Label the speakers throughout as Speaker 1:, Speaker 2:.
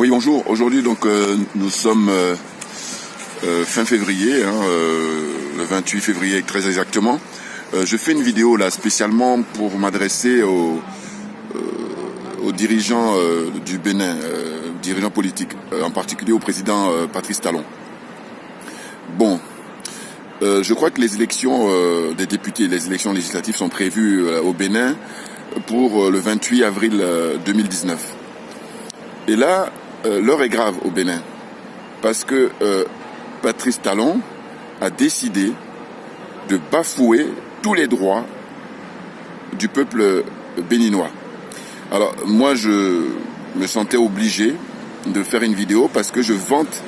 Speaker 1: Oui, bonjour. Aujourd'hui, donc, nous sommes fin février, le 28 février très exactement. Je fais une vidéo là spécialement pour m'adresser aux dirigeants du Bénin, dirigeants politiques, en particulier au président Patrice Talon. Bon, je crois que les élections des députés, les élections législatives sont prévues au Bénin pour le 28 avril 2019. Et là, l'heure est grave au Bénin, parce que Patrice Talon a décidé de bafouer tous les droits du peuple béninois. Alors moi, je me sentais obligé de faire une vidéo parce que je vante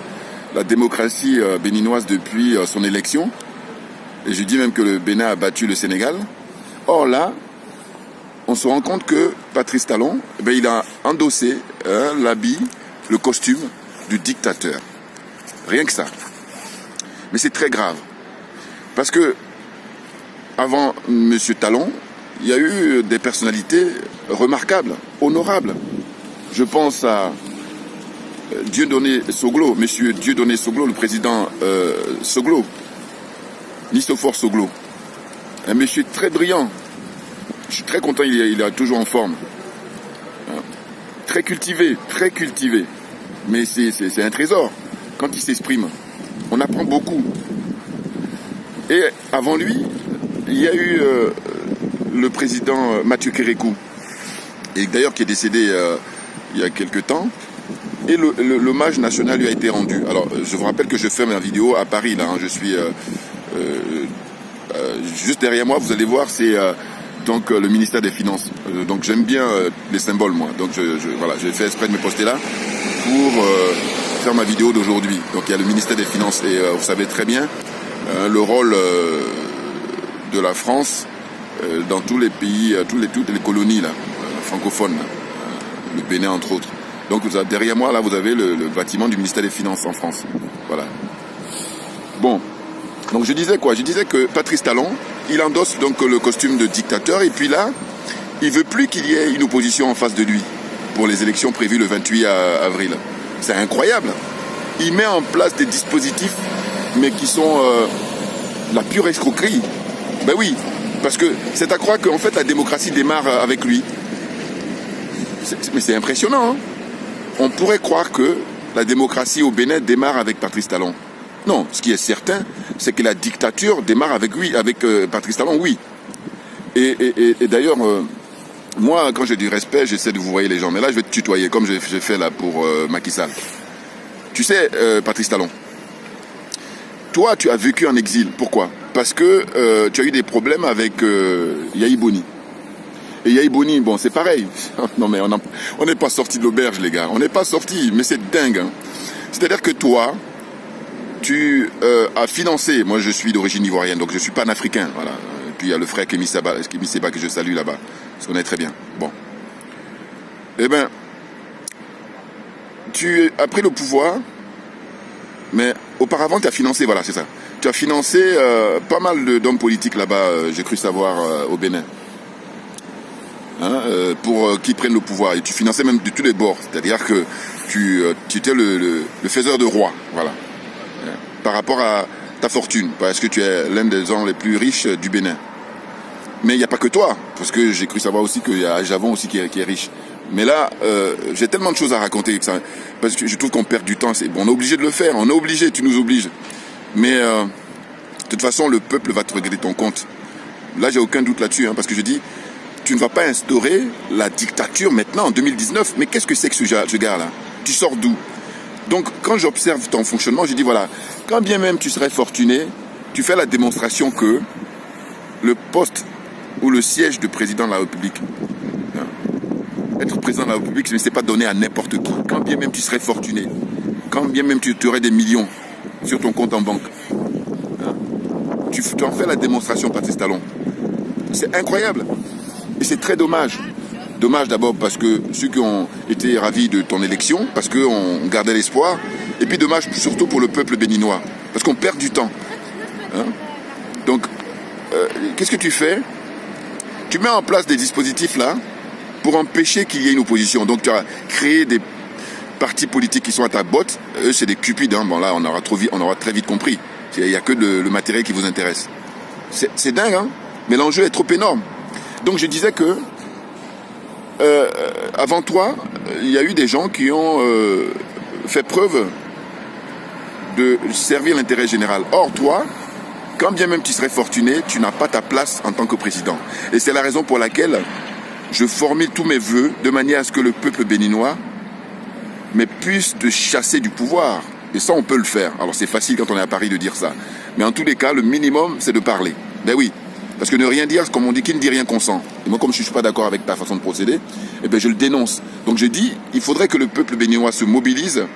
Speaker 1: la démocratie béninoise depuis son élection. Et je dis même que le Bénin a battu le Sénégal. Or là, on se rend compte que Patrice Talon, il a endossé l'habit, le costume du dictateur. Rien que ça. Mais c'est très grave. Parce que avant M. Talon, il y a eu des personnalités remarquables, honorables. Je pense à Dieudonné Soglo, M. Dieudonné Soglo, le président Soglo, Nisophore Soglo. Un monsieur très brillant. Je suis très content, il est toujours en forme. Très cultivé, très cultivé. Mais c'est un trésor. Quand il s'exprime, on apprend beaucoup. Et avant lui, il y a eu le président Mathieu Kérékou, et d'ailleurs qui est décédé il y a quelques temps. Et l'hommage national lui a été rendu. Alors, je vous rappelle que je fais ma vidéo à Paris, là. Je suis juste derrière moi, vous allez voir, c'est donc le ministère des Finances. Donc j'aime bien les symboles, moi. Donc voilà, j'ai fait exprès de me poster là pour faire ma vidéo d'aujourd'hui. Donc il y a le ministère des Finances et vous savez très bien le rôle de la France dans tous les pays, toutes les colonies là, francophones, le Bénin entre autres. Donc derrière moi là, vous avez le bâtiment du ministère des Finances en France. Voilà. Bon. Donc je disais quoi? Je disais que Patrice Talon, il endosse donc le costume de dictateur et puis là, il veut plus qu'il y ait une opposition en face de lui pour les élections prévues le 28 avril. C'est incroyable. Il met en place des dispositifs, mais qui sont la pure escroquerie. Ben oui, parce que c'est à croire qu'en fait la démocratie démarre avec lui. Mais c'est impressionnant. Hein? On pourrait croire que la démocratie au Bénin démarre avec Patrice Talon. Non, ce qui est certain, c'est que la dictature démarre avec lui, avec Patrice Talon, oui. Et d'ailleurs, moi, quand j'ai du respect, j'essaie de vous voyer les gens. Mais là, je vais te tutoyer, comme j'ai fait là pour Macky Sall. Tu sais, Patrice Talon, toi, tu as vécu en exil. Pourquoi? Parce que tu as eu des problèmes avec Yahi Boni. Et Yahi Boni, bon, c'est pareil. Non, mais on n'est pas sorti de l'auberge, les gars. On n'est pas sorti, mais c'est dingue. Hein. C'est-à-dire que toi, tu as financé, moi je suis d'origine ivoirienne, donc je ne suis pas un Africain, voilà. Et puis il y a le frère Kémy Seba que je salue là-bas, je connais très bien. Bon. Eh bien, tu as pris le pouvoir, mais auparavant tu as financé, voilà, c'est ça. Tu as financé pas mal d'hommes politiques là-bas, j'ai cru savoir, au Bénin. Hein, pour qu'ils prennent le pouvoir. Et tu finançais même de tous les bords, c'est-à-dire que tu étais le faiseur de roi, voilà. Par rapport à ta fortune, parce que tu es l'un des hommes les plus riches du Bénin. Mais il n'y a pas que toi, parce que j'ai cru savoir aussi qu'il y a Javon aussi qui est riche. Mais là, j'ai tellement de choses à raconter, que ça, parce que je trouve qu'on perd du temps. Bon, on est obligé de le faire, on est obligé, tu nous obliges. Mais de toute façon, le peuple va te régler ton compte. Là, j'ai aucun doute là-dessus, hein, parce que je dis, tu ne vas pas instaurer la dictature maintenant, en 2019. Mais qu'est-ce que c'est que ce gars-là? Tu sors d'où? Donc, quand j'observe ton fonctionnement, je dis, voilà, quand bien même tu serais fortuné, tu fais la démonstration que le poste ou le siège de président de la République, hein, être président de la République, ce n'est pas donné à n'importe qui. Quand bien même tu serais fortuné, quand bien même tu aurais des millions sur ton compte en banque, hein, tu en fais la démonstration, Patrice Talon. C'est incroyable. Et c'est très dommage. Dommage d'abord parce que ceux qui ont été ravis de ton élection, parce qu'on gardait l'espoir, et puis dommage surtout pour le peuple béninois, parce qu'on perd du temps. Hein? Donc, qu'est-ce que tu fais? Tu mets en place des dispositifs là pour empêcher qu'il y ait une opposition. Donc tu as créé partis politiques qui sont à ta botte, eux, c'est des cupides. Hein. Bon, là, on aura très vite compris. Il n'y a que le matériel qui vous intéresse. C'est dingue, hein. Mais l'enjeu est trop énorme. Donc, je disais que, avant toi, il y a eu des gens qui ont fait preuve de servir l'intérêt général. Or, toi, quand bien même tu serais fortuné, tu n'as pas ta place en tant que président. Et c'est la raison pour laquelle je formule tous mes vœux de manière à ce que le peuple béninois puisse te chasser du pouvoir. Et ça, on peut le faire. Alors, c'est facile quand on est à Paris de dire ça. Mais en tous les cas, le minimum, c'est de parler. Ben oui. Parce que ne rien dire, comme on dit, qui ne dit rien consent. Et moi, comme je ne suis pas d'accord avec ta façon de procéder, eh ben, je le dénonce. Donc, je dis, il faudrait que le peuple béninois se mobilise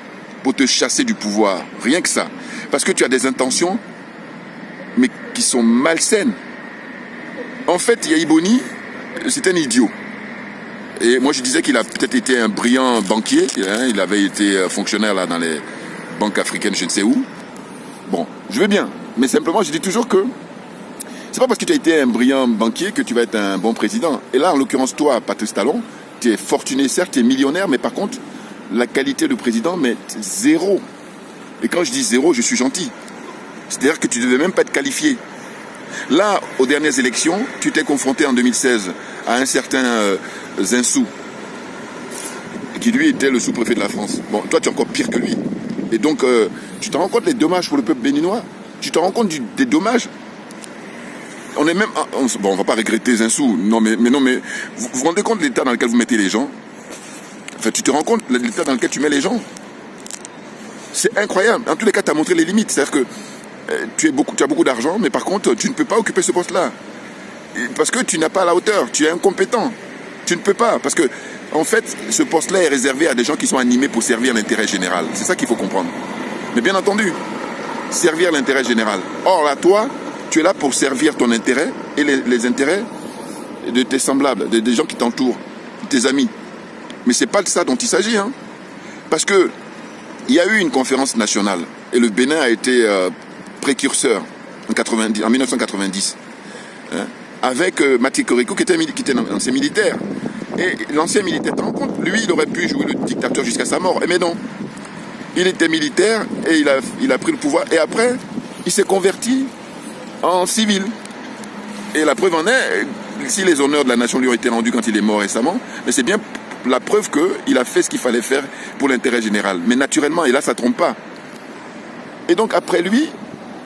Speaker 1: pour te chasser du pouvoir. Rien que ça. Parce que tu as des intentions, mais qui sont malsaines. En fait, Yahi Boni, c'est un idiot. Et moi, je disais qu'il a peut-être été un brillant banquier. Hein, il avait été fonctionnaire là dans les banques africaines, je ne sais où. Bon, je vais bien. Mais simplement, je dis toujours que c'est pas parce que tu as été un brillant banquier que tu vas être un bon président. Et là, en l'occurrence, toi, Patrice Talon, tu es fortuné, certes, tu es millionnaire, mais par contre, la qualité de président, mais zéro. Et quand je dis zéro, je suis gentil. C'est-à-dire que tu ne devais même pas être qualifié. Là, aux dernières élections, tu t'es confronté en 2016 à un certain Zinsou, qui lui était le sous-préfet de la France. Bon, toi, tu es encore pire que lui. Et donc, tu te rends compte des dommages pour le peuple béninois? Tu te rends compte des dommages? On est même... Bon, on va pas regretter Zinsou. Non, mais vous vous rendez compte de l'état dans lequel vous mettez les gens? Enfin, tu te rends compte de l'état dans lequel tu mets les gens? C'est incroyable. En tous les cas, tu as montré les limites. C'est-à-dire que tu as beaucoup d'argent, mais par contre, tu ne peux pas occuper ce poste-là. Parce que tu n'as pas la hauteur. Tu es incompétent. Tu ne peux pas. Parce que, en fait, ce poste-là est réservé à des gens qui sont animés pour servir l'intérêt général. C'est ça qu'il faut comprendre. Mais bien entendu, servir l'intérêt général. Or, là, toi, tu es là pour servir ton intérêt et les intérêts de tes semblables, des gens qui t'entourent, tes amis. Mais ce n'est pas de ça dont il s'agit. Hein. Parce que il y a eu une conférence nationale et le Bénin a été précurseur en 1990 hein, avec Mathieu Corico qui était un ancien militaire. Et l'ancien militaire, tu te rends compte, lui, il aurait pu jouer le dictateur jusqu'à sa mort. Mais non. Il était militaire et il a pris le pouvoir. Et après, il s'est converti en civil. Et la preuve en est, si les honneurs de la nation lui ont été rendus quand il est mort récemment, mais c'est bien la preuve qu'il a fait ce qu'il fallait faire pour l'intérêt général. Mais naturellement, et là, ça ne trompe pas. Et donc, après lui,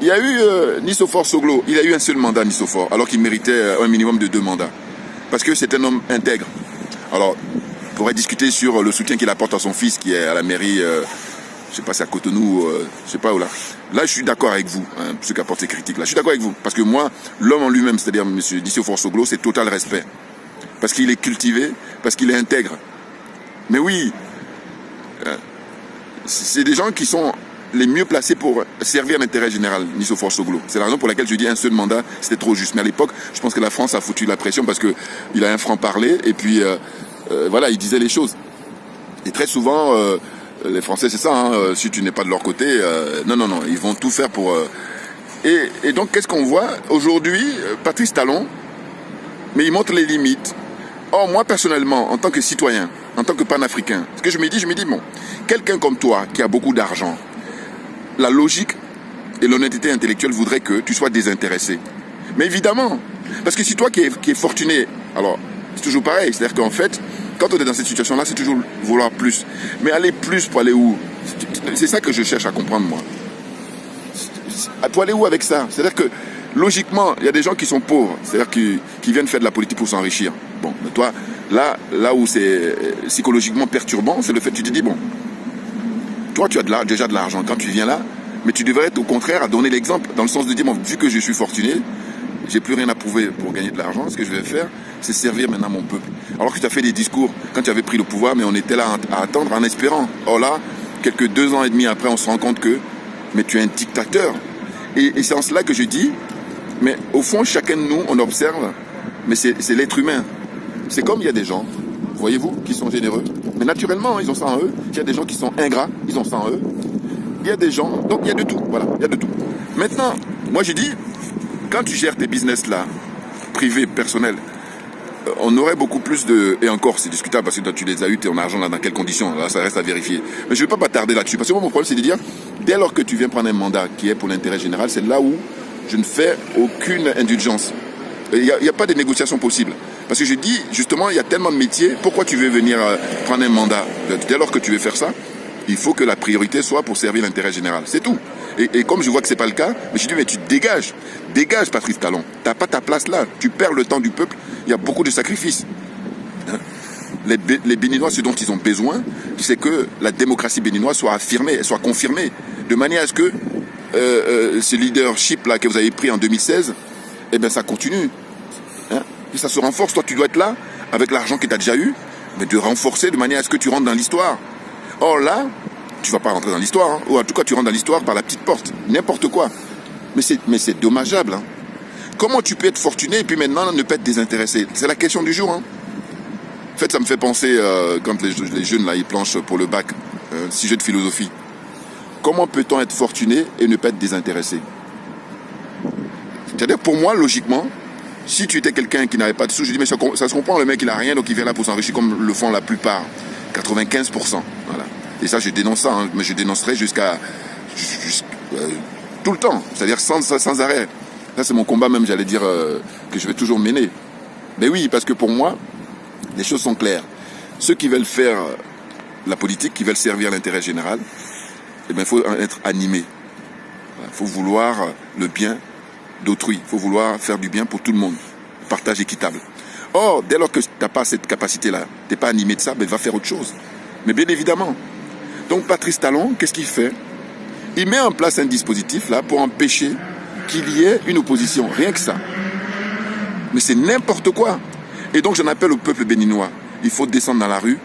Speaker 1: il y a eu Nissophore Soglo. Il a eu un seul mandat, Nissophore, alors qu'il méritait un minimum de 2 mandats. Parce que c'est un homme intègre. Alors, on pourrait discuter sur le soutien qu'il apporte à son fils, qui est à la mairie, je ne sais pas si à Cotonou, je ne sais pas où là. Là, je suis d'accord avec vous, hein, ceux qui apportent ces critiques-là. Je suis d'accord avec vous. Parce que moi, l'homme en lui-même, c'est-à-dire M. Nissophore Soglo, c'est total respect. Parce qu'il est cultivé, parce qu'il est intègre. Mais oui, c'est des gens qui sont les mieux placés pour servir l'intérêt général, Nissophore Soglo. C'est la raison pour laquelle je dis un seul mandat, c'était trop juste. Mais à l'époque, je pense que la France a foutu la pression parce qu'il a un franc-parler et puis voilà, il disait les choses. Et très souvent, les Français, c'est ça, hein, si tu n'es pas de leur côté, non, ils vont tout faire pour... Et donc, qu'est-ce qu'on voit? Aujourd'hui, Patrice Talon, mais il montre les limites. Or, moi, personnellement, en tant que citoyen, en tant que panafricain, ce que je me dis, bon, quelqu'un comme toi, qui a beaucoup d'argent, la logique et l'honnêteté intellectuelle voudraient que tu sois désintéressé. Mais évidemment, parce que si toi qui es fortuné, alors, c'est toujours pareil, c'est-à-dire qu'en fait, quand on est dans cette situation-là, c'est toujours vouloir plus. Mais aller plus pour aller où? C'est ça que je cherche à comprendre, moi. Pour aller où avec ça? C'est-à-dire que, logiquement, il y a des gens qui sont pauvres, c'est-à-dire qui viennent faire de la politique pour s'enrichir. Bon, mais toi, là où c'est psychologiquement perturbant, c'est le fait que tu te dis, bon, toi, tu as déjà de l'argent quand tu viens là, mais tu devrais être au contraire à donner l'exemple, dans le sens de dire, bon, vu que je suis fortuné, j'ai plus rien à prouver pour gagner de l'argent, ce que je vais faire, c'est servir maintenant mon peuple. Alors que tu as fait des discours quand tu avais pris le pouvoir, mais on était là à attendre en espérant. Or là, quelques 2 ans et demi après, on se rend compte que, mais tu es un dictateur. Et c'est en cela que je dis, mais au fond, chacun de nous, on observe, mais c'est l'être humain. C'est comme il y a des gens, voyez-vous, qui sont généreux, mais naturellement, ils ont ça en eux. Il y a des gens qui sont ingrats, ils ont ça en eux. Il y a des gens, donc il y a de tout, voilà, il y a de tout. Maintenant, moi je dis, quand tu gères tes business là, privés, personnels, on aurait beaucoup plus de... Et encore, c'est discutable parce que toi, tu les as eu, ton argent, là, dans quelles conditions? Là, ça reste à vérifier. Mais je ne vais pas m'attarder là-dessus. Parce que moi, mon problème, c'est de dire, dès lors que tu viens prendre un mandat qui est pour l'intérêt général, c'est là où je ne fais aucune indulgence. Il n'y a pas de négociation possible. Parce que je dis, justement, il y a tellement de métiers, pourquoi tu veux venir prendre un mandat? Dès lors que tu veux faire ça, il faut que la priorité soit pour servir l'intérêt général. C'est tout. Et comme je vois que ce n'est pas le cas, je dis, mais tu te dégages. Dégage, Patrice Talon. Tu n'as pas ta place là. Tu perds le temps du peuple. Il y a beaucoup de sacrifices. Hein? Les Béninois, ce dont ils ont besoin, c'est que la démocratie béninoise soit affirmée, soit confirmée, de manière à ce que ce leadership-là que vous avez pris en 2016, eh bien, ça continue. Hein? Et ça se renforce. Toi, tu dois être là, avec l'argent que tu as déjà eu, mais de renforcer de manière à ce que tu rentres dans l'histoire. Or là, tu ne vas pas rentrer dans l'histoire, hein, ou en tout cas tu rentres dans l'histoire par la petite porte, n'importe quoi. Mais c'est dommageable. Hein. Comment tu peux être fortuné et puis maintenant ne pas être désintéressé? C'est la question du jour. Hein. En fait, ça me fait penser quand les jeunes là, ils planchent pour le bac, sujet de philosophie. Comment peut-on être fortuné et ne pas être désintéressé? C'est-à-dire pour moi, logiquement, si tu étais quelqu'un qui n'avait pas de sous, je dis mais ça se comprend, le mec il n'a rien donc il vient là pour s'enrichir comme le font la plupart, 95%. Voilà. Et ça, je dénonce ça, hein, mais je dénoncerai jusqu'à tout le temps, c'est-à-dire sans arrêt. Ça, c'est mon combat même, j'allais dire, que je vais toujours mener. Mais oui, parce que pour moi, les choses sont claires. Ceux qui veulent faire la politique, qui veulent servir l'intérêt général, eh bien, il faut être animé. Il faut vouloir le bien d'autrui. Il faut vouloir faire du bien pour tout le monde. Partage équitable. Or, dès lors que tu n'as pas cette capacité-là, tu n'es pas animé de ça, ben, va faire autre chose. Mais bien évidemment. Donc Patrice Talon, qu'est-ce qu'il fait? Il met en place un dispositif là pour empêcher qu'il y ait une opposition. Rien que ça. Mais c'est n'importe quoi. Et donc j'en appelle au peuple béninois. Il faut descendre dans la rue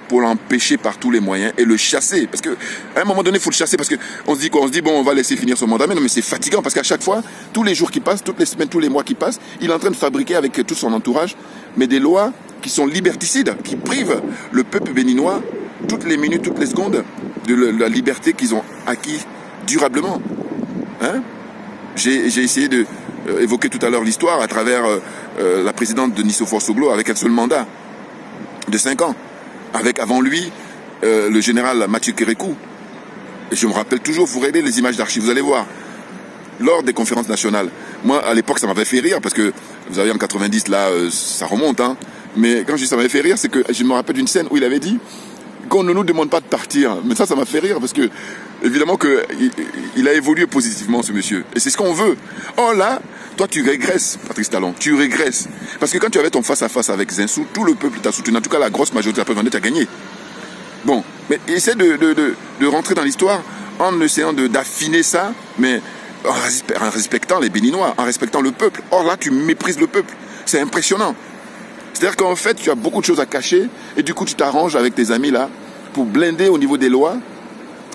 Speaker 1: pour l'empêcher par tous les moyens et le chasser. Parce qu'à un moment donné, il faut le chasser parce qu'on se dit quoi? On se dit, bon, on va laisser finir son mandat. Mais non, mais c'est fatigant parce qu'à chaque fois, tous les jours qui passent, toutes les semaines, tous les mois qui passent, il est en train de fabriquer avec tout son entourage, mais des lois qui sont liberticides, qui privent le peuple béninois toutes les minutes, toutes les secondes de la liberté qu'ils ont acquis durablement. Hein? J'ai essayé de évoquer tout à l'heure l'histoire à travers la présidente de Nisofor Soglo avec un seul mandat de 5 ans. Avec avant lui le général Mathieu Kérékou. Et je me rappelle toujours, vous regardez les images d'archives, vous allez voir, lors des conférences nationales. Moi, à l'époque, ça m'avait fait rire parce que, vous savez, en 90, là, ça remonte. Hein, mais quand je dis ça m'avait fait rire, c'est que je me rappelle d'une scène où il avait dit qu'on ne nous demande pas de partir. Mais ça m'a fait rire parce que, évidemment, il a évolué positivement, ce monsieur. Et c'est ce qu'on veut. Oh là, toi, tu régresses, Patrice Talon. Tu régresses. Parce que quand tu avais ton face-à-face avec Zinsou, tout le peuple t'a soutenu. En tout cas, la grosse majorité de la peuple t'a gagné. Bon, mais essaie de rentrer dans l'histoire en essayant d'affiner ça, mais en respectant les Béninois, en respectant le peuple. Or là, tu méprises le peuple. C'est impressionnant. C'est-à-dire qu'en fait, tu as beaucoup de choses à cacher et du coup, tu t'arranges avec tes amis là pour blinder au niveau des lois.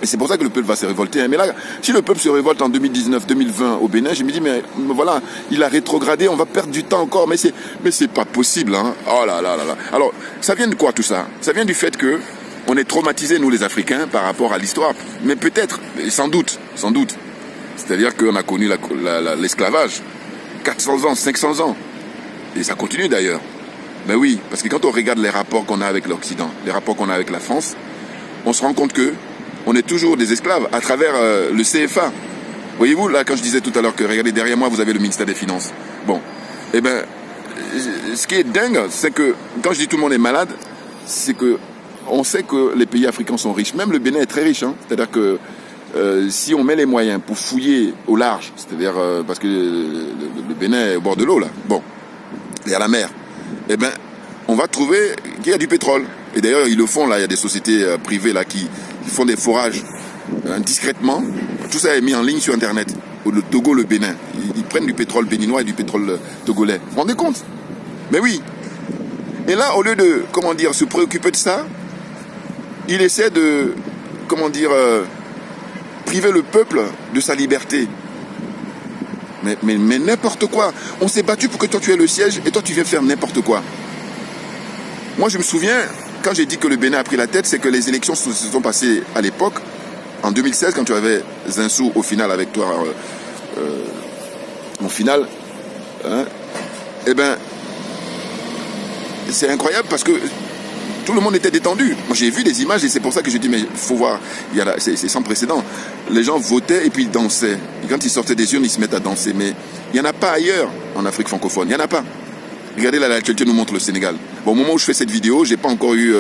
Speaker 1: Et c'est pour ça que le peuple va se révolter. Mais là, si le peuple se révolte en 2019, 2020 au Bénin, je me dis, mais voilà, il a rétrogradé, on va perdre du temps encore. Mais c'est pas possible. Hein. Oh là là là là. Alors, ça vient de quoi tout ça? Ça vient du fait que on est traumatisés, nous les Africains, par rapport à l'histoire. Mais peut-être, sans doute. C'est-à-dire qu'on a connu l'esclavage. 400 ans, 500 ans. Et ça continue d'ailleurs. Ben oui, parce que quand on regarde les rapports qu'on a avec l'Occident, les rapports qu'on a avec la France, on se rend compte que on est toujours des esclaves à travers le CFA. Voyez-vous, là, quand je disais tout à l'heure que, regardez, derrière moi, vous avez le ministère des Finances. Bon, eh ben, ce qui est dingue, c'est que, quand je dis tout le monde est malade, c'est que on sait que les pays africains sont riches. Même le Bénin est très riche. Hein. C'est-à-dire que si on met les moyens pour fouiller au large, c'est-à-dire parce que le Bénin est au bord de l'eau, là, bon, il y a la mer, eh ben, on va trouver qu'il y a du pétrole. Et d'ailleurs, ils le font, là, il y a des sociétés privées là, qui font des forages discrètement. Tout ça est mis en ligne sur Internet. Le Togo, le Bénin. Ils prennent du pétrole béninois et du pétrole togolais. Vous vous rendez compte? Mais oui. Et là, au lieu de, se préoccuper de ça, il essaie de, priver le peuple de sa liberté. Mais n'importe quoi. On s'est battu pour que toi tu aies le siège et toi tu viens faire n'importe quoi. Moi je me souviens, quand j'ai dit que le Bénin a pris la tête, c'est que les élections se sont passées à l'époque, en 2016, quand tu avais Zinsou au final avec toi, en finale, hein, eh ben, c'est incroyable parce que tout le monde était détendu. Moi, j'ai vu des images et c'est pour ça que je dis, mais il faut voir, c'est sans précédent. Les gens votaient et puis ils dansaient. Et quand ils sortaient des urnes, ils se mettent à danser. Mais il n'y en a pas ailleurs en Afrique francophone. Il n'y en a pas. Regardez, là, l'actualité nous montre le Sénégal. Bon, au moment où je fais cette vidéo, j'ai pas encore eu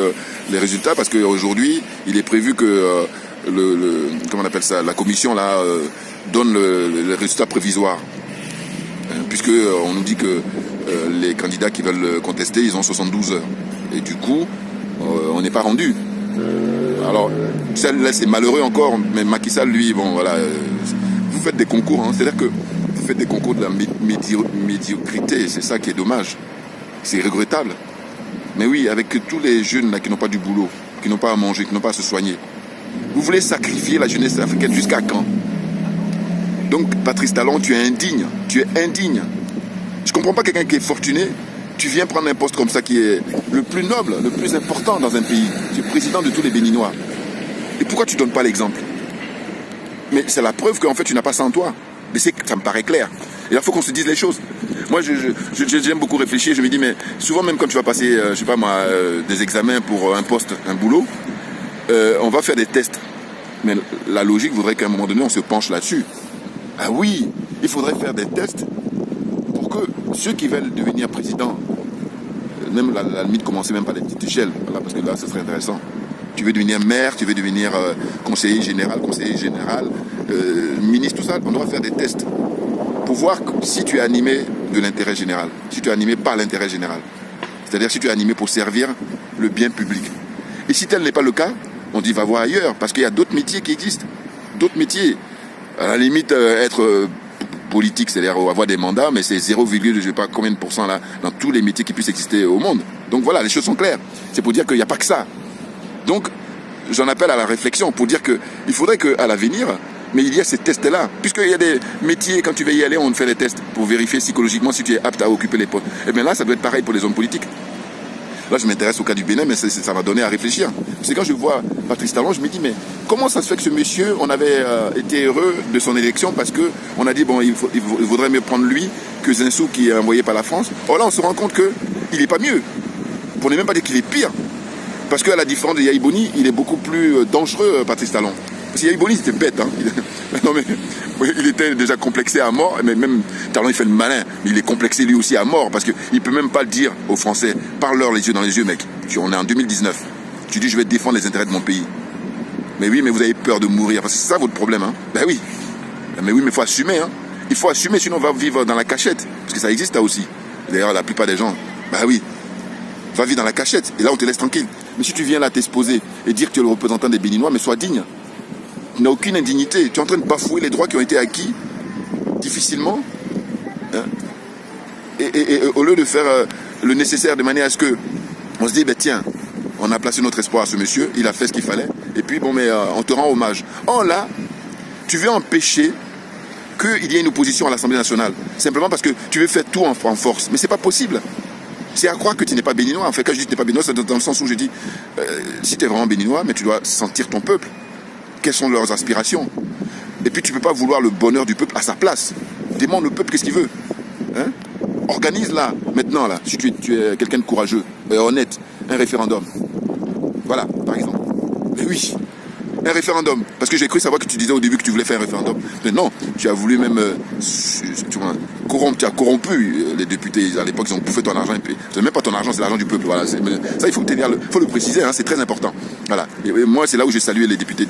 Speaker 1: les résultats parce qu'aujourd'hui, il est prévu que comment on appelle ça, la commission là donne le résultat provisoire. Puisque on nous dit que les candidats qui veulent contester, ils ont 72 heures. Et du coup, on n'est pas rendu. Alors, celle-là, c'est malheureux encore, mais Macky Sall, lui, bon, voilà, vous faites des concours, hein, c'est-à-dire que vous faites des concours de la médiocrité, c'est ça qui est dommage. C'est regrettable. Mais oui, avec tous les jeunes là, qui n'ont pas du boulot, qui n'ont pas à manger, qui n'ont pas à se soigner, vous voulez sacrifier la jeunesse africaine jusqu'à quand? Donc, Patrice Talon, tu es indigne. Tu es indigne. Je ne comprends pas quelqu'un qui est fortuné. Tu viens prendre un poste comme ça qui est le plus noble, le plus important dans un pays. Tu es président de tous les Béninois. Et pourquoi tu ne donnes pas l'exemple? Mais c'est la preuve qu'en fait, tu n'as pas ça en toi. Mais ça me paraît clair. Et là, il faut qu'on se dise les choses. Moi, j'aime beaucoup réfléchir. Je me dis, mais souvent, même quand tu vas passer, je sais pas moi, des examens pour un poste, un boulot, on va faire des tests. Mais la logique voudrait qu'à un moment donné, on se penche là-dessus. Ah oui, il faudrait faire des tests pour que ceux qui veulent devenir président, même la limite commencer même par les petites échelles, voilà, parce que là, ce serait intéressant. Tu veux devenir maire, tu veux devenir conseiller général, ministre, tout ça, on doit faire des tests pour voir si tu es animé de l'intérêt général, si tu es animé par l'intérêt général. C'est-à-dire si tu es animé pour servir le bien public. Et si tel n'est pas le cas, on dit va voir ailleurs, parce qu'il y a d'autres métiers qui existent. D'autres métiers. À la limite, être politique, c'est-à-dire avoir des mandats, mais c'est 0, je sais pas combien de pourcents là, dans tous les métiers qui puissent exister au monde. Donc voilà, les choses sont claires. C'est pour dire qu'il n'y a pas que ça. Donc, j'en appelle à la réflexion pour dire qu'il faudrait qu'à l'avenir, mais il y a ces tests-là. Puisqu'il y a des métiers, quand tu vas y aller, on fait des tests pour vérifier psychologiquement si tu es apte à occuper les postes. Et bien là, ça doit être pareil pour les hommes politiques. Là, je m'intéresse au cas du Bénin, mais ça m'a donné à réfléchir. C'est quand je vois Patrice Talon, je me dis, mais comment ça se fait que ce monsieur, on avait été heureux de son élection parce qu'on a dit, bon, il vaudrait mieux prendre lui que Zinsou qui est envoyé par la France. Or là, on se rend compte qu'il n'est pas mieux. Pour ne même pas dire qu'il est pire. Parce qu'à la différence de Yahi Boni, il est beaucoup plus dangereux, Patrice Talon. Parce que Yahi Boni, c'était bête. Hein. Non, mais il était déjà complexé à mort. Mais même Talon, il fait le malin. Mais il est complexé lui aussi à mort. Parce qu'il ne peut même pas le dire aux Français. Parle-leur les yeux dans les yeux, mec. On est en 2019. Tu dis, je vais défendre les intérêts de mon pays. Mais oui, mais vous avez peur de mourir. Parce que c'est ça votre problème. Hein. Ben oui. Mais oui, mais il faut assumer. Hein. Il faut assumer, sinon on va vivre dans la cachette. Parce que ça existe là aussi. D'ailleurs, la plupart des gens, ben oui. Va vivre dans la cachette. Et là, on te laisse tranquille. Mais si tu viens là t'exposer et dire que tu es le représentant des Béninois, mais sois digne. Tu n'as aucune indignité. Tu es en train de bafouer les droits qui ont été acquis difficilement. Hein? Et au lieu de faire le nécessaire de manière à ce que on se dit, ben tiens, on a placé notre espoir à ce monsieur, il a fait ce qu'il fallait, et puis bon, mais on te rend hommage. Or là, tu veux empêcher qu'il y ait une opposition à l'Assemblée nationale. Simplement parce que tu veux faire tout en force. Mais c'est pas possible. C'est à croire que tu n'es pas béninois. En fait, quand je dis que tu n'es pas béninois, c'est dans le sens où je dis, si tu es vraiment béninois, mais tu dois sentir ton peuple. Quelles sont leurs aspirations? Et puis tu ne peux pas vouloir le bonheur du peuple à sa place. Demande au peuple qu'est-ce qu'il veut. Hein? Organise là, maintenant, là, si tu es quelqu'un de courageux et honnête, un référendum. Voilà, par exemple. Mais oui, un référendum. Parce que j'ai cru savoir que tu disais au début que tu voulais faire un référendum. Mais non, tu as voulu même tu as corrompu les députés. À l'époque, ils ont bouffé ton argent. C'est même pas ton argent, c'est l'argent du peuple. Voilà, ça, il faut le préciser, hein, c'est très important. Voilà. Et moi, c'est là où j'ai salué les députés.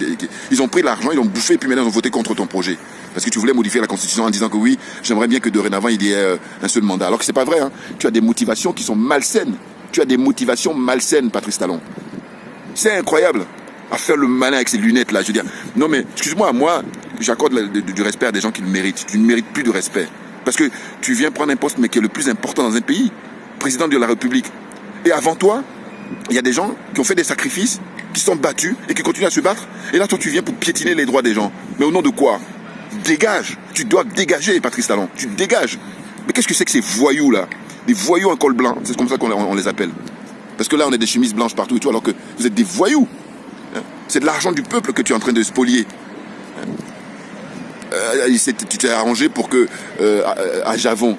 Speaker 1: Ils ont pris l'argent, ils l'ont bouffé, et puis maintenant, ils ont voté contre ton projet. Parce que tu voulais modifier la Constitution en disant que oui, j'aimerais bien que dorénavant, il y ait un seul mandat. Alors que c'est pas vrai. Hein. Tu as des motivations qui sont malsaines. Tu as des motivations malsaines, Patrice Talon. C'est incroyable. À faire le malin avec ces lunettes là, je veux dire, non mais, excuse-moi, moi, j'accorde du respect à des gens qui le méritent. Tu ne mérites plus de respect. Parce que tu viens prendre un poste, mais qui est le plus important dans un pays, président de la République. Et avant toi, il y a des gens qui ont fait des sacrifices, qui sont battus et qui continuent à se battre. Et là, toi, tu viens pour piétiner les droits des gens. Mais au nom de quoi? Dégage. Tu dois dégager, Patrice Talon. Tu dégages. Mais qu'est-ce que c'est que ces voyous là? Des voyous en col blanc. C'est comme ça qu'on les appelle. Parce que là, on a des chemises blanches partout et tout, alors que vous êtes des voyous. C'est de l'argent du peuple que tu es en train de spolier. Tu t'es arrangé pour que à Javon,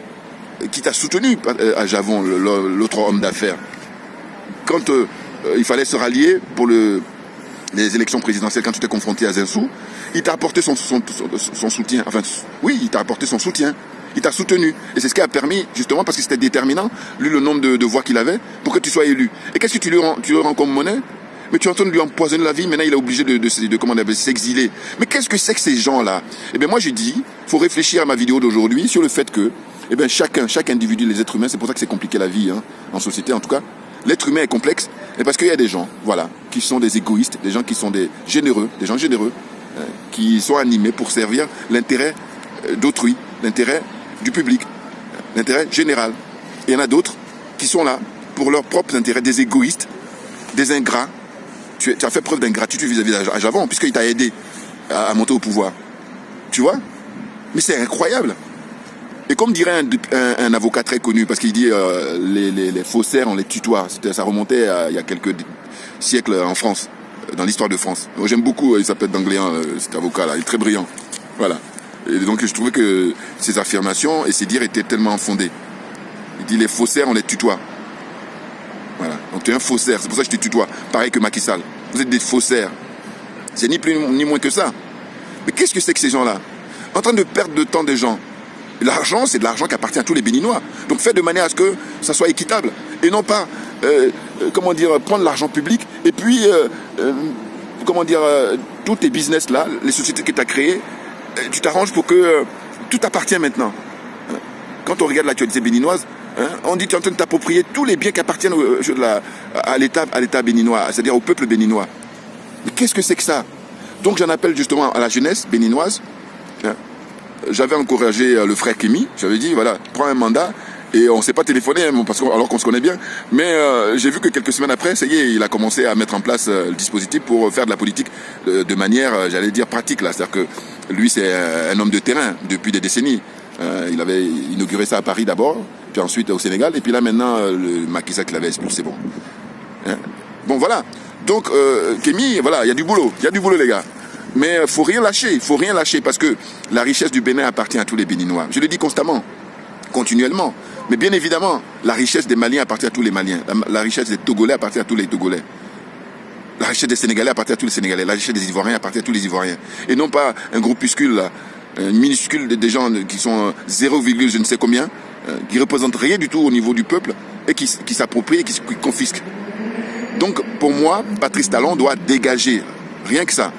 Speaker 1: qui t'a soutenu à Javon, l'autre homme d'affaires, quand il fallait se rallier pour les élections présidentielles, quand tu t'es confronté à Zinsou, il t'a apporté son soutien. Enfin, oui, il t'a apporté son soutien. Il t'a soutenu. Et c'est ce qui a permis, justement, parce que c'était déterminant, lui, le nombre de voix qu'il avait, pour que tu sois élu. Et qu'est-ce que tu lui rends comme monnaie? Mais tu es en train de lui empoisonner la vie. Maintenant, il est obligé de s'exiler. Mais qu'est-ce que c'est que ces gens-là? Eh bien, moi, j'ai dit, il faut réfléchir à ma vidéo d'aujourd'hui sur le fait que, eh bien, chaque individu, les êtres humains, c'est pour ça que c'est compliqué la vie, hein, en société, en tout cas. L'être humain est complexe, et parce qu'il y a des gens, voilà, qui sont des égoïstes, des gens qui sont des gens généreux, qui sont animés pour servir l'intérêt d'autrui, l'intérêt du public, l'intérêt général. Et il y en a d'autres qui sont là pour leurs propres intérêts, des égoïstes, des ingrats. Tu as fait preuve d'ingratitude vis-à-vis d'Ajavon, puisqu'il t'a aidé à monter au pouvoir. Tu vois? Mais c'est incroyable. Et comme dirait un avocat très connu, parce qu'il dit les faussaires, on les tutoie. Ça remontait il y a quelques siècles en France, dans l'histoire de France. J'aime beaucoup, il s'appelle D'Angléan, cet avocat-là, il est très brillant. Voilà. Et donc je trouvais que ses affirmations et ses dires étaient tellement fondés. Il dit les faussaires, on les tutoie. Voilà. Donc tu es un faussaire, c'est pour ça que je te tutoie. Pareil que Macky Sall. Vous êtes des faussaires. C'est ni plus ni moins que ça. Mais qu'est-ce que c'est que ces gens-là? En train de perdre le temps des gens. L'argent, c'est de l'argent qui appartient à tous les Béninois. Donc faites de manière à ce que ça soit équitable. Et non pas, prendre l'argent public et puis, tous tes business là, les sociétés que tu as créées, tu t'arranges pour que tout appartient maintenant. Quand on regarde l'actualité béninoise, on dit que tu es en train de t'approprier tous les biens qui appartiennent à l'État béninois, c'est-à-dire au peuple béninois. Mais qu'est-ce que c'est que ça? Donc j'en appelle justement à la jeunesse béninoise. J'avais encouragé le frère Kémy, j'avais dit, voilà, prends un mandat, et on ne s'est pas téléphoné, alors qu'on se connaît bien, mais j'ai vu que quelques semaines après, ça y est, il a commencé à mettre en place le dispositif pour faire de la politique de manière, j'allais dire, pratique, là. C'est-à-dire que lui, c'est un homme de terrain depuis des décennies. Il avait inauguré ça à Paris d'abord, puis ensuite au Sénégal, et puis là, maintenant, le Macky Sall qui l'avait expulsé, bon. Bon, voilà. Donc, Kémy, voilà, il y a du boulot, les gars. Mais il faut rien lâcher, parce que la richesse du Bénin appartient à tous les Béninois. Je le dis constamment, continuellement. Mais bien évidemment, la richesse des Maliens appartient à tous les Maliens. La richesse des Togolais appartient à tous les Togolais. La richesse des Sénégalais appartient à tous les Sénégalais. La richesse des Ivoiriens appartient à tous les Ivoiriens. Et non pas un groupuscule, là, minuscule des gens qui sont 0, je ne sais combien, qui représentent rien du tout au niveau du peuple et qui s'approprient et qui confisquent. Donc, pour moi, Patrice Talon doit dégager. Rien que ça.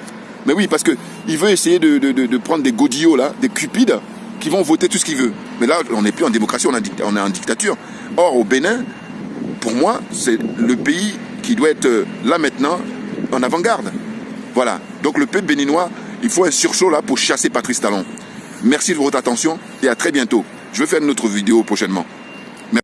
Speaker 1: Mais oui, parce qu'il veut essayer de prendre des godillots, là, des cupides, qui vont voter tout ce qu'il veut. Mais là, on n'est plus en démocratie, on est en dictature. Or, au Bénin, pour moi, c'est le pays qui doit être, là maintenant, en avant-garde. Voilà. Donc, le peuple béninois, il faut un sursaut, là, pour chasser Patrice Talon. Merci de votre attention et à très bientôt. Je vais faire une autre vidéo prochainement.